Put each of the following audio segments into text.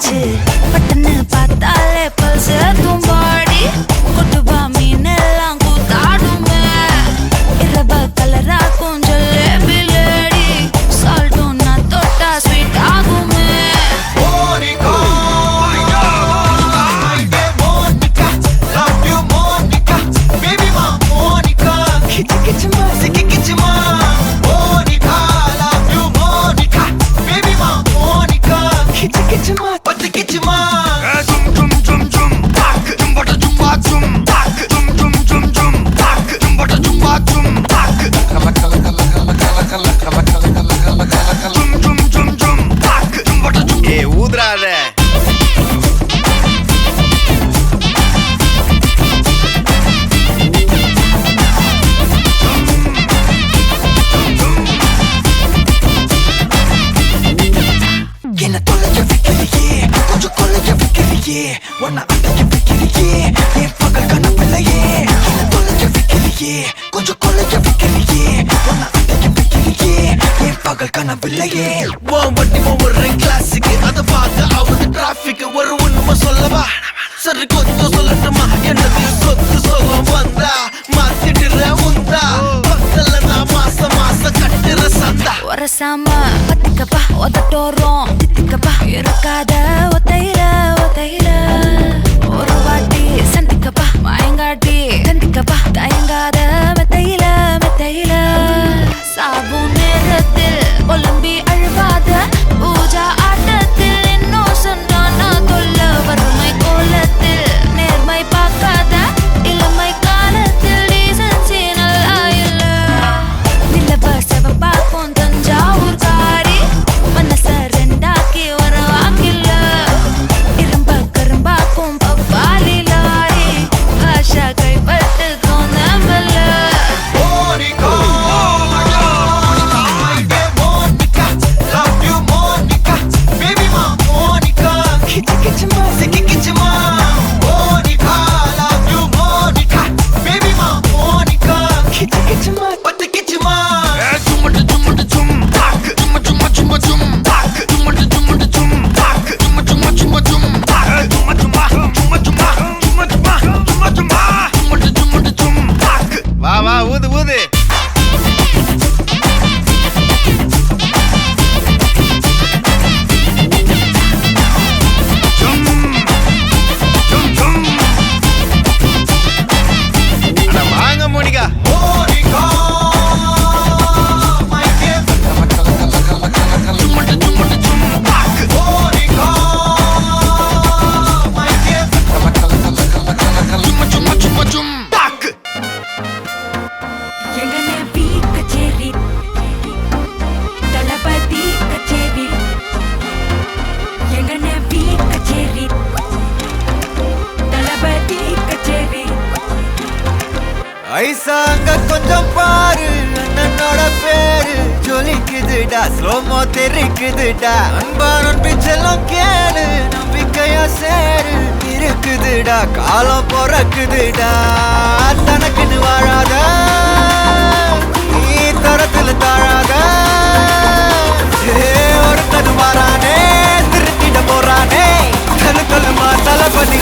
ஆச்சு பட்டுன்னு பார்த்தாலே பல்ஸ் தும்பாடி கொட்டுபா மீன் எல்லாம் கூத்தாடுமே இரவ கலரா கொஞ்சம் லேடி சால்ட்டும் நான் தொட்டா ஸ்வீட் ஆகுமே ஒன்ன அட்டைய வைக்கிறியே என் பகல் கனவில்லையே என்ன தொலைக்க வைக்கிறியே கொஞ்சம் கொலைக்க வைக்கிறியே ஒன்ன அட்டைய வைக்கிறியே என் பகல் கனவில்லையே வண்டி ஒவ்வொரு கிளாஸுக்கு அதை பார்க்க ஆகுது டிராபிக் ஒரு உண்மை சொல்லவா சரி கொஞ்சம் சொல்லட்டுமா என்னது சொத்து சொல்லம் வந்தா மாத்திடுற உந்தா பக்கத்துல நான் மாசம் கட்டுற சந்தா ஒரசாம பத்திக்கப்பா ஒதட்டோரம் தித்திக்கப்பா இருக்காத ஒத்தையில ஒரு வாட்டி சந்திக்கப்பா மாயங்காட்டி கண்டிக்கப்பா தயங்காத மெத்தையில சாபு நேரத்தில் ஒலிம்பி அழுவாத பூஜா ஆட்டத்தில் இன்னும் சொன்னானா தொல்ல வறுமை கோலத்தில் நேர்மை பார்க்காத இளமை காலத்தில் டீசன்சி நல்லா இல்ல நிலவ செவப்பாக்கும் தஞ்சாவூர் காரி மனச ரெண்டாக்கி வர வாக்கில்ல இரும்ப கரும்பாக்கும் பப்பாலி லாரி பாஷா கைப்பட்டுக்கும் நம்பல வா ஊது ஊது வாங்க மோனிகா ஐசாங்க கொஞ்சம் பாரு அண்ணனோட பேரு ஜொலிக்குதுடா ஸ்லோமோ தெரிக்குதுடா அன்பான பிச்செல்லாம் கேளு நம்பிக்கையா சேரு இருக்குதுடா காலம் பிறக்குதுடா தனக்குன்னு வாழாத நீ தரத்துல தாழாத ஒரு கது மாறானே திருத்திட போறானே கலுமா தளபதி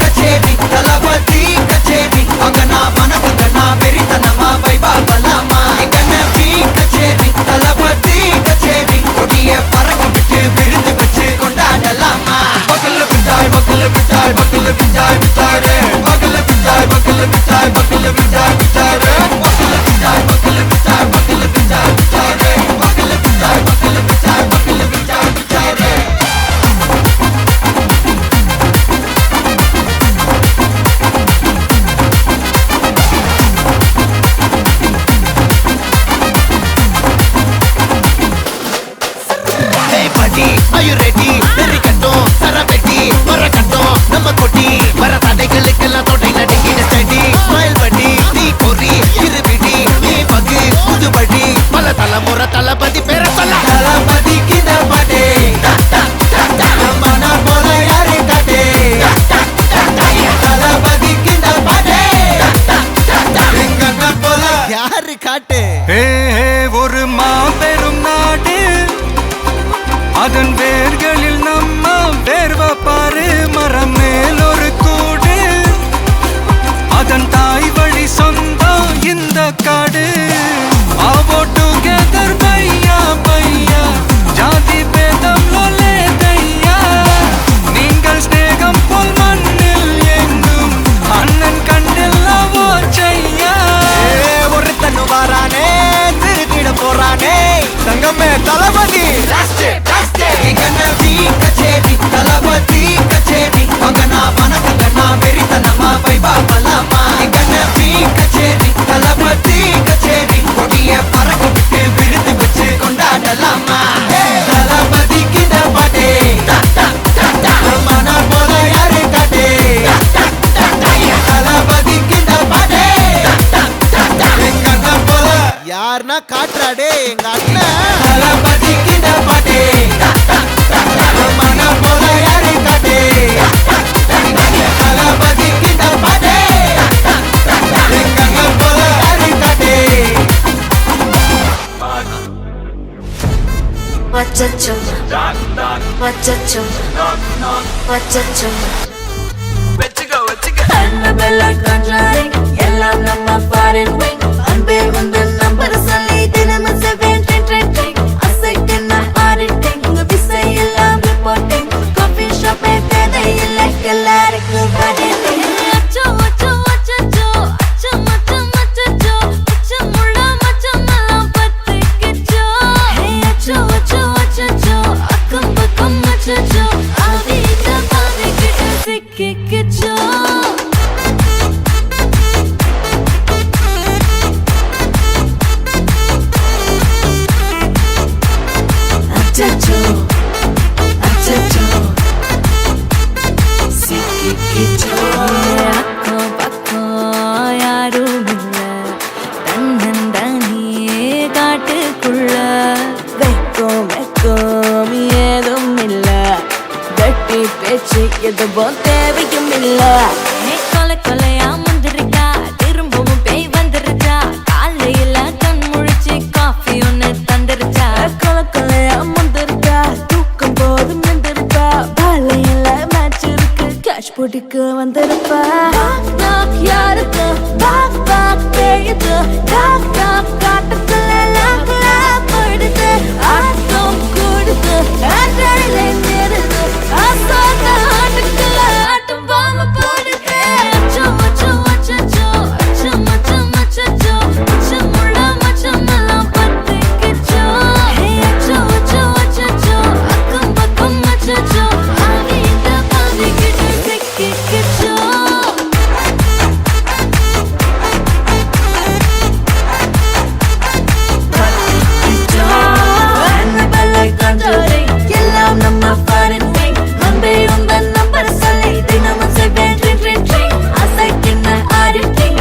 கச்சேரி தளபதி கச்சேரி அங்கனா மனவங்கனா வெறித்தனமா வைபா பலாமா எங்கன பி கச்சேரி தளபதி கச்சேரி கொடிய பறக்க விட்டு விருந்து வச்சு கொண்டாடலாமா பக்கல்ல பிட்டாய் பக்கல்ல பிட்டாய் பக்கல்ல பிட்டாய் பிட்டாரே பக்கல்ல பிட்டாய் பக்கல்ல பிட்டாய் பக்கல்ல பிட்டாய் பிட்டாரே பக்கல்ல பிட்டாய் பக்கல்ல பிட்டாய் பக்கல்ல பிட்டாய் பிட்டாரே பக்கல்ல பிட்டாய் பக்கல்ல பிட்டாய் பக்கல்ல பிட்டாய் பிட்டாரே Are you ready? Derikattom, Sarabeti, Marakattom, Namma Koti, Vara Tadaigalukella Thodai Nadingida steady, Smile buddy, Nee Kori, Irubidi, Nee Pagi, Pudu buddy, Pala Talamura Talapati Pera Solla, Talapati Kinda Pade, Namana Pola Yare Kade, Talapati Kinda Pade, Ringana Pola Yare Kade. Hey, ஒரு மாபெரும் நாடு அதன் வேர்கள் தங்கமே தளபதி எங்கன வீ கச்சேரி தளபதி கச்சேரி மகனா மனசங்கனா வெறித்தனமா வைபா பலாமா எங்கன வீ கச்சேரி தளபதி கச்சேரி கொடிய பறக்க விட்டு விருது வச்சு கொண்டாடலாமா தளபதி கிட்ட பாட்டே மன போல யாரு காட்டே தளபதி கிட்ட பாட்டே எங்க அண்ணன் போல யாருன்னா காட்டுறாடே எங்க அண்ணன் தளபதி கிட்ட பாட்டே மன போல யாரு காட்டே தளபதி கிட்ட பாட்டே எங்க அண்ணன் போல யாரு காட்டே Wachacho, wachacho, wachacho. Annabelle like conjuring, yellow number foreign wing. Unbearable the number சொல்லி தினமும் 7 a second auditing. We say yellow reporting. Coffee shop தேவையில்லை எல்லாருக்கும் பதிலே. அச்சோ அச்சோ அச்சோ அச்சோ மச்சம் அச்சோ அச்சமுள்ள மச்சமெல்லாம் பத்திக்கிச்சோ. அச்சோ அச்சோ அச்சோ அக்கம் பக்கம் அச்சோ ஆதிட்ட பாதிக்கிட்டு சிக்கிக்கிச்சோ. அச்சோ அச்சோ சிக்கிக்கிச்சோ. அக்கம் பக்கம் யாரும் இல்ல தன்னந்தனியே காட்டுக்குள்ள வெக்கம் வெக்கம் ஏதும் இல்ல கட்டி பேச்சு எதுவும் தேவையும் இல்ல. கொலை கொலையா முந்திருக்கா திரும்பவும் பேய் வந்துருச்சா காலையில கண் முழிச்சு காஃபி ஒன்னு தந்துருச்சா. கொலை கொலையா முந்திருக்கா தூக்கம் போதும் நின்றுருப்பா காலையில மேட்ச் இருக்கு கேஷ் போட்டுக்கு வந்திருப்பா. யாருக்கு பாக் பாக் பேயுது டாக் டாக் காட்டுக்குள்ள லாக்ல படுது ஆட்டம் கூடுது ஆட்டடிலே நேருது ஆசாக ஆட்டுக்குள்ள ஆட்டம் பாம போடுது. அச்சோ அச்சோ அச்சோ அச்சோ மச்சம் அச்சோ அச்சமுள்ள மச்சமெல்லாம் பத்திக்கிச்சோ. அச்சோ அச்சோ அச்சோ அக்கம் பக்கம் அச்சோ ஆகிட்ட பாதிக்கிட்டு சிக்கிக்கிச்சோ. எல்லாம் நம்ம foreign wing. அன்பே உந்தன் நம்பர் சொல்லி தினமும் 7 அசைக்கின்ன auditing.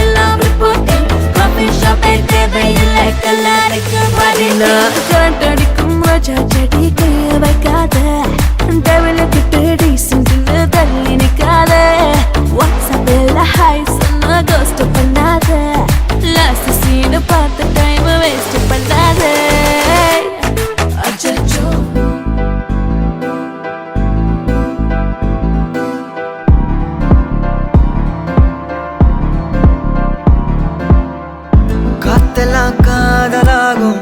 எல்லாம் reporting. Coffee shop தேவையில்லை எல்லாருக்கு பதிலே. கரண்ட் அடிக்கும் ரோஜா செடி கைய வைக்காத டெவலப்பிட்டு டீசென்ட்னு தள்ளி நிக்காத. வாட்ஸ்அப்பில் ஹாய் சொன்ன கோஸ்ட் பண்ணாத லாஸ்ட் சீன் பார்த்த டைம் வேஸ்ட் பண்ணாத. அச்சச்சோ காத்தெல்லாம் காதலாகும்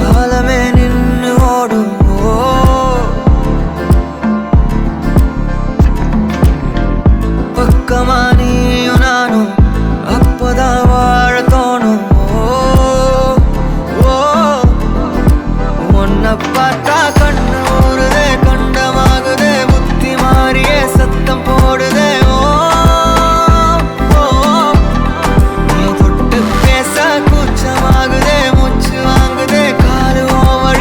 காலமே நின்னு ஓடும் பக்கமா நீயும் நானும் அப்பதான் வாழ தோணும் உன்னை பார்த்தா கண்ணு ஊறுதே கண்டமாகுதே புத்தி மாறியே சத்தம் போடுதே நீ தொட்டு பேச கூச்சமாகுதே மூச்சு வாங்குதே காலு ஓவர்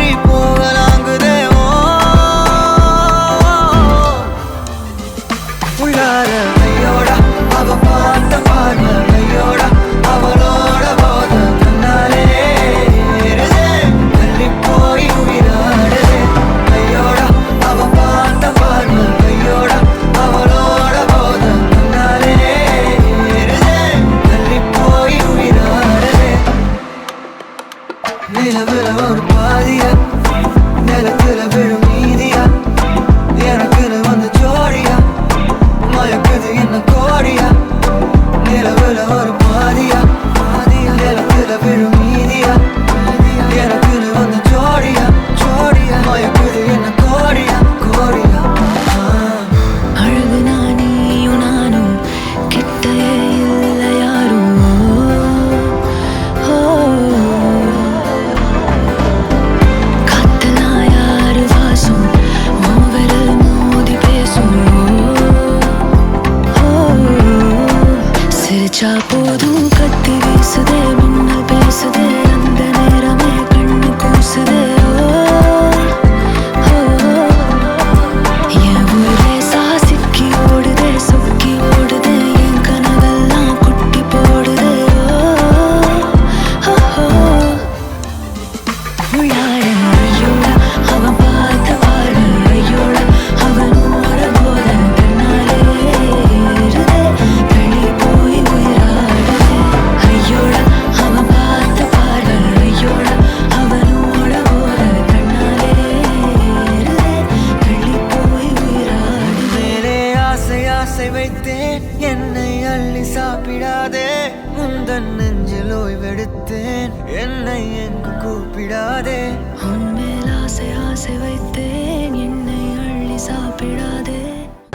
எடுத்தேன் என்னை எங்கு கூப்பிடாதே உன்மேல் ஆசை ஆசை வைத்தேன் என்னை அள்ளி சாப்பிடாதே.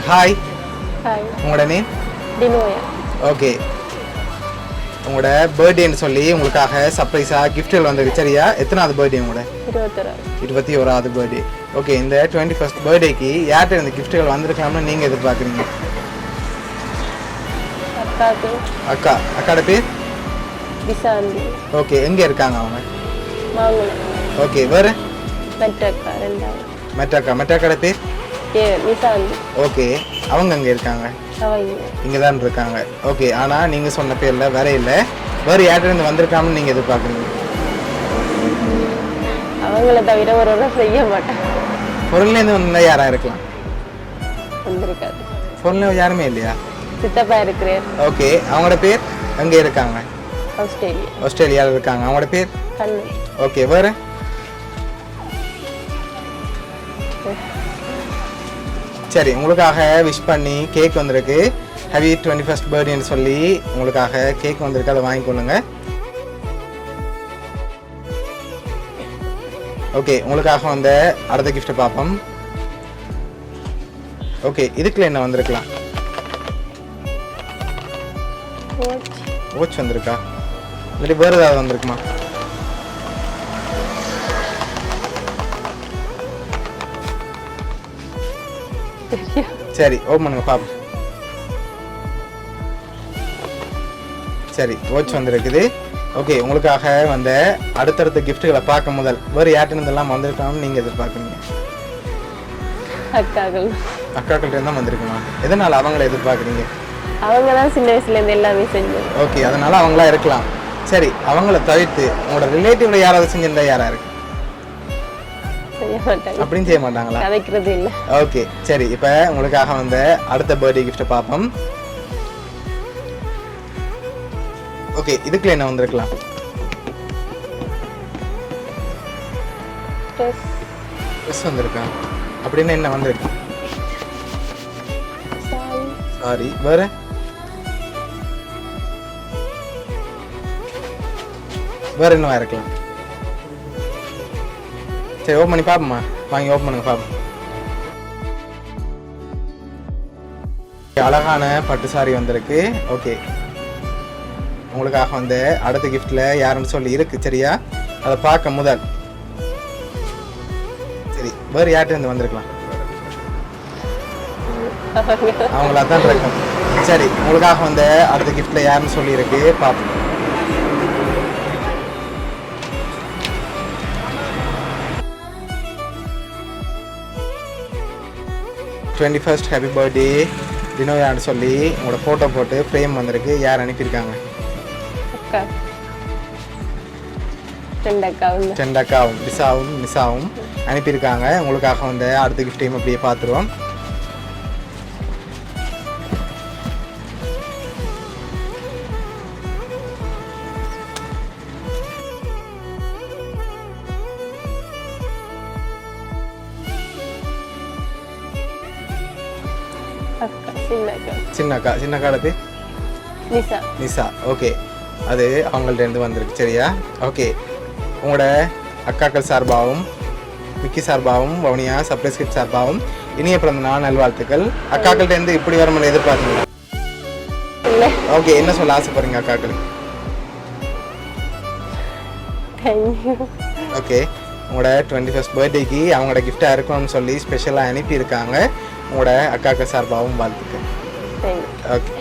ஹாய், ஹாய், உங்களோட நேம்? டினோயா. ஓகே, உங்களோட பர்த்டேன்னு சொல்லி உங்களுக்காக சர்ப்ரைஸாக கிஃப்ட்கள் வந்திருக்கு. சரியா? எத்தனாவது பர்த்டே உங்களோட? 21வது பர்த்டே. ஓகே, இந்த 21st பர்த்டேக்கு யார்கிட்ட இந்த கிஃப்ட்கள் வந்திருக்கலாம்னு நீங்கள் எதிர்பார்க்குறீங்க? அக்காவுக்கு அக்காட பேர்? விசாந்தி. ஓகே, எங்கே இருக்காங்க அவங்க? மாங்குளம். ஓகே, வேறு? மெட்டக்கா 2வது. மெட்டாக்காட பேர்? நிசாந்தி. ஓகே, அவங்க அங்கே இருக்காங்க? அவங்க இங்கே தான் இருக்காங்க. ஓகே, ஆனால் நீங்கள் சொன்ன பேரில் வேற இல்லை, வேறு யார்கிட்ட வந்திருக்காமன்னு நீங்கள் எதிர்பார்க்குறீங்க? அவங்கள தவிர ஒரு செய்ய மாட்டேன். பொருள்லேருந்து வந்தால் யாராக இருக்கலாம்? வந்திருக்காது. பொருள் யாருமே இல்லையா? சித்தப்பா இருக்கிறார். ஓகே, அவங்களோட பேர்? எங்கே இருக்காங்க? ஆஸ்திரேலியாவில் இருக்காங்க. அவங்களோட பேர்? கண்ணு. ஓகே, வேறு? சரி, உங்களுக்காக விஷ் பண்ணி கேக் வந்திருக்கு. ஹாப்பி 21st பர்த்டேன்னு சொல்லி உங்களுக்காக கேக் வந்திருக்கு, அதை வாங்கிக்கொள்ளுங்க. ஓகே, உங்களுக்காக வந்த அடுத்த கிஃப்ட்டை பார்ப்போம். ஓகே, இதுக்குள்ள என்ன வந்திருக்கலாம்? வாட்ச் வந்திருக்கா? இல்லாட்டி வேறு ஏதாவது வந்திருக்குமா? சரி, ஓப்பன் பண்ணுங்க பாப்போம். சரி, வாட்ச் வந்திருக்குது. ஓகே, உங்களுக்காக வந்த அடுத்தடுத்த கிஃப்ட்டுகளை பார்க்க முதல் வேறு யார்கிட்ட இதெல்லாம் வந்திருக்காங்கன்னு நீங்கள் எதிர்பார்க்குறீங்க? அக்காக்கள்கிட்ட தான் வந்திருக்குமா? எதனால் அவங்கள எதிர்பார்க்குறீங்க? அவங்க தான் சின்ன வயசுலேருந்து எல்லாமே செஞ்சது. ஓகே, அதனால் அவங்களா இருக்கலாம். சரி, அவங்கள தவிர்த்து உங்களோட ரிலேட்டிவ்ல யாராவது செஞ்சிருந்தா யாரா இருக்கு? அப்படின்னு செய்ய மாட்டாங்களா? கதைக்கிறது இல்லை. ஓகே, சரி, இப்போ உங்களுக்காக வந்த அடுத்த பர்த்டே கிஃப்ட்டை பார்ப்போம். ஓகே, இதுக்குள்ள என்ன வந்திருக்கலாம்? ட்ரெஸ் வந்திருக்கா? அப்படின்னு என்ன வந்திருக்கு? சாரி, வேற? வேற என்னவா இருக்கலாம்? சரி, ஓப்பன் பண்ணி பார்ப்போம்மா. வாங்கி ஓப்பன் பண்ணுங்க பார்ப்போம். அழகான பட்டு சாரி வந்திருக்கு. ஓகே, உங்களுக்காக வந்து அடுத்த கிஃப்ட்ல யாருன்னு சொல்லி இருக்கு. சரியா? அதை பார்க்க முதல் சரி, வேறு யார்கிட்ட இருந்து வந்திருக்கலாம்? அவங்களா தான் இருக்கும். சரி, உங்களுக்காக வந்து அடுத்த கிஃப்ட்ல யாருன்னு சொல்லி இருக்கு பார்ப்போம். டுவெண்ட்டி ஹாப்பி பர்த்டே டினோயான்னு சொல்லி உங்களோட ஃபோட்டோ போட்டு ஃப்ரேம் வந்திருக்கு. யார் அனுப்பியிருக்காங்க? அக்காவும் நிசாவும் அனுப்பியிருக்காங்க. உங்களுக்காக வந்து அடுத்த கிஃப்டையும் அப்படியே பார்த்துருவோம். சின்னக்காட பேர் நிசா. ஓகே, அது அவங்கள்ட்ட இருந்து வந்திருக்கு. சரியா? ஓகே, உங்களோட அக்காக்கள் சார்பாகவும் விக்கி சார்பாகவும் வவுனியா சர்ப்ரைஸ் கிஃப்ட் சார்பாகவும் இனிய பிறந்த நாள் நல்வாழ்த்துக்கள். அக்காக்கள்கிட்ட இருந்து இப்படி வரும்போது எதிர்பார்த்தீங்களா? ஓகே, என்ன சொல்ல ஆசைப்படுறீங்க அக்காக்களுக்கு? ஓகே, உங்களோட 21st பர்த்டேக்கு அவங்களோட கிஃப்டாக இருக்கணும்னு சொல்லி ஸ்பெஷலாக அனுப்பியிருக்காங்க. உங்களோட அக்காக்கள் சார்பாகவும் வாழ்த்துக்கள். ஓகே.